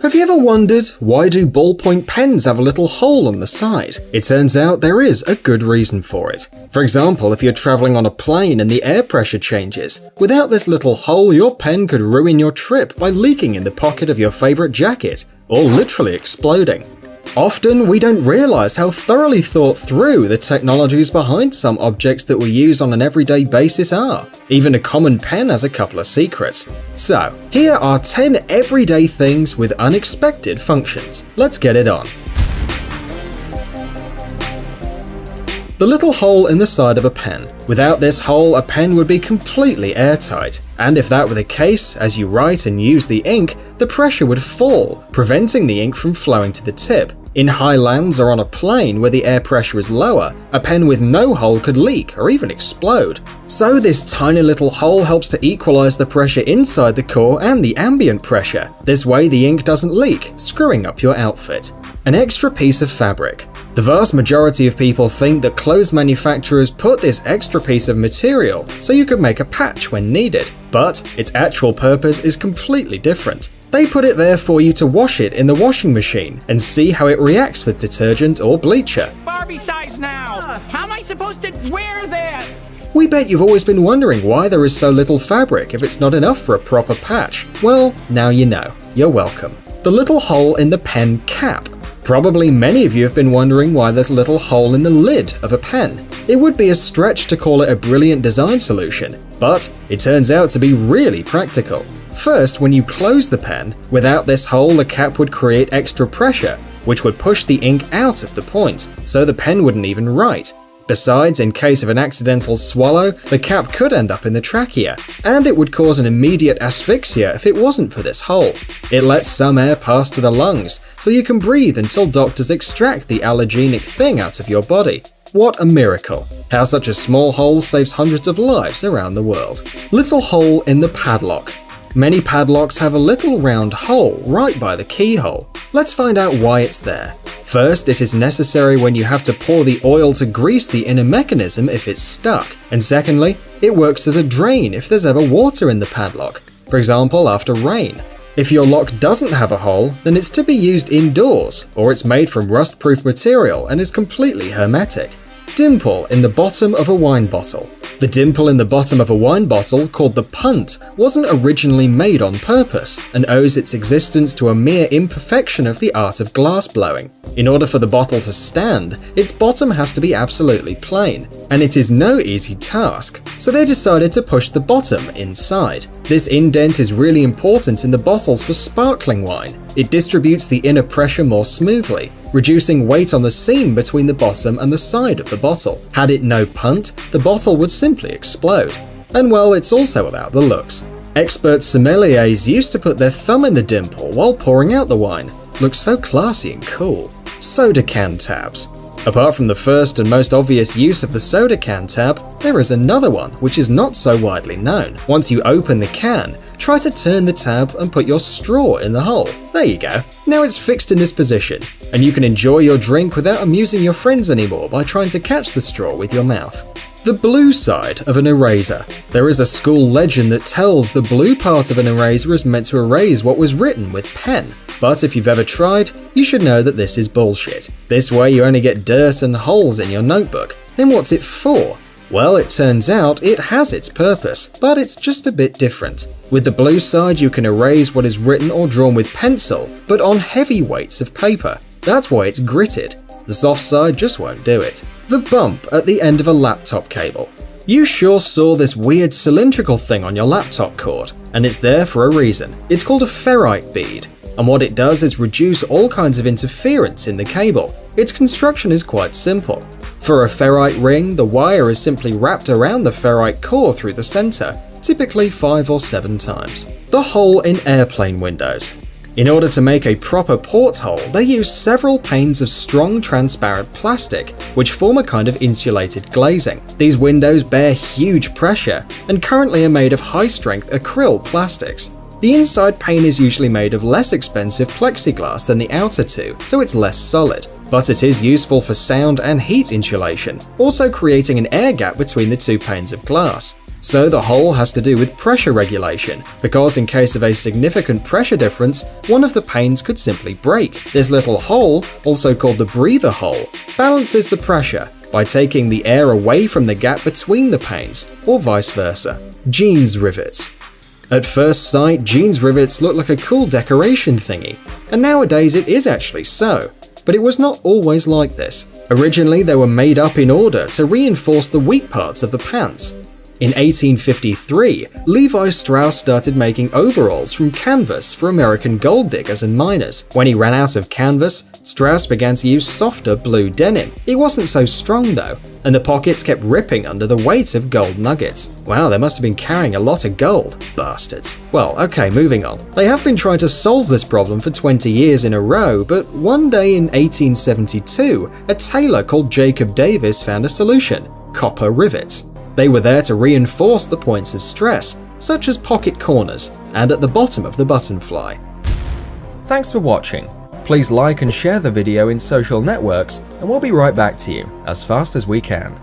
Have you ever wondered, why do ballpoint pens have a little hole on the side? It turns out there is a good reason for it. For example, if you're traveling on a plane and the air pressure changes, without this little hole, your pen could ruin your trip by leaking in the pocket of your favorite jacket, or literally exploding. Often, we don't realize how thoroughly thought through the technologies behind some objects that we use on an everyday basis are. Even a common pen has a couple of secrets. So, here are 10 everyday things with unexpected functions. Let's get it on. The little hole in the side of a pen. Without this hole, a pen would be completely airtight, and if that were the case, as you write and use the ink, the pressure would fall, preventing the ink from flowing to the tip. In highlands or on a plane where the air pressure is lower, a pen with no hole could leak or even explode. So this tiny little hole helps to equalize the pressure inside the core and the ambient pressure. This way the ink doesn't leak, screwing up your outfit. An extra piece of fabric. The vast majority of people think that clothes manufacturers put this extra piece of material so you could make a patch when needed, but its actual purpose is completely different. They put it there for you to wash it in the washing machine and see how it reacts with detergent or bleacher. Barbie size now! How am I supposed to wear that? We bet you've always been wondering why there is so little fabric if it's not enough for a proper patch. Well, now you know. You're welcome. The little hole in the pen cap. Probably many of you have been wondering why there's a little hole in the lid of a pen. It would be a stretch to call it a brilliant design solution, but it turns out to be really practical. First, when you close the pen, without this hole the cap would create extra pressure, which would push the ink out of the point, so the pen wouldn't even write. Besides, in case of an accidental swallow, the cap could end up in the trachea, and it would cause an immediate asphyxia if it wasn't for this hole. It lets some air pass to the lungs, so you can breathe until doctors extract the allergenic thing out of your body. What a miracle. How such a small hole saves hundreds of lives around the world. Little hole in the padlock. Many padlocks have a little round hole right by the keyhole. Let's find out why it's there. First, it is necessary when you have to pour the oil to grease the inner mechanism if it's stuck. And secondly, it works as a drain if there's ever water in the padlock, for example after rain. If your lock doesn't have a hole, then it's to be used indoors, or it's made from rust-proof material and is completely hermetic. Dimple in the bottom of a wine bottle. The dimple in the bottom of a wine bottle, called the punt, wasn't originally made on purpose and owes its existence to a mere imperfection of the art of glass blowing. In order for the bottle to stand, its bottom has to be absolutely plain, and it is no easy task, so they decided to push the bottom inside. This indent is really important in the bottles for sparkling wine. It distributes the inner pressure more smoothly, reducing weight on the seam between the bottom and the side of the bottle. Had it no punt, the bottle would simply explode. And well, it's also about the looks. Expert sommeliers used to put their thumb in the dimple while pouring out the wine. Looks so classy and cool. Soda can tabs. Apart from the first and most obvious use of the soda can tab, there is another one which is not so widely known. Once you open the can, try to turn the tab and put your straw in the hole. There you go. Now it's fixed in this position, and you can enjoy your drink without amusing your friends anymore by trying to catch the straw with your mouth. The blue side of an eraser. There is a school legend that tells the blue part of an eraser is meant to erase what was written with pen. But if you've ever tried, you should know that this is bullshit. This way you only get dirt and holes in your notebook. Then what's it for? Well, it turns out it has its purpose, but it's just a bit different. With the blue side, you can erase what is written or drawn with pencil, but on heavy weights of paper. That's why it's gritted. The soft side just won't do it. The bump at the end of a laptop cable. You sure saw this weird cylindrical thing on your laptop cord, and it's there for a reason. It's called a ferrite bead, and what it does is reduce all kinds of interference in the cable. Its construction is quite simple. For a ferrite ring, the wire is simply wrapped around the ferrite core through the center, typically 5 or 7 times. The hole in airplane windows. In order to make a proper porthole, they use several panes of strong transparent plastic, which form a kind of insulated glazing. These windows bear huge pressure and currently are made of high-strength acrylic plastics. The inside pane is usually made of less expensive plexiglass than the outer two, so it's less solid. But it is useful for sound and heat insulation, also creating an air gap between the two panes of glass. So the hole has to do with pressure regulation, because in case of a significant pressure difference, one of the panes could simply break. This little hole, also called the breather hole, balances the pressure by taking the air away from the gap between the panes, or vice versa. Jeans rivets. At first sight, jeans rivets look like a cool decoration thingy, and nowadays it is actually so. But it was not always like this. Originally, they were made up in order to reinforce the weak parts of the pants. In 1853, Levi Strauss started making overalls from canvas for American gold diggers and miners. When he ran out of canvas, Strauss began to use softer blue denim. It wasn't so strong though, and the pockets kept ripping under the weight of gold nuggets. Wow, they must have been carrying a lot of gold, bastards. Well, okay, moving on. They have been trying to solve this problem for 20 years in a row, but one day in 1872, a tailor called Jacob Davis found a solution: copper rivets. They were there to reinforce the points of stress, such as pocket corners and at the bottom of the button fly. Thanks for watching. Please like and share the video in social networks, and we'll be right back to you as fast as we can.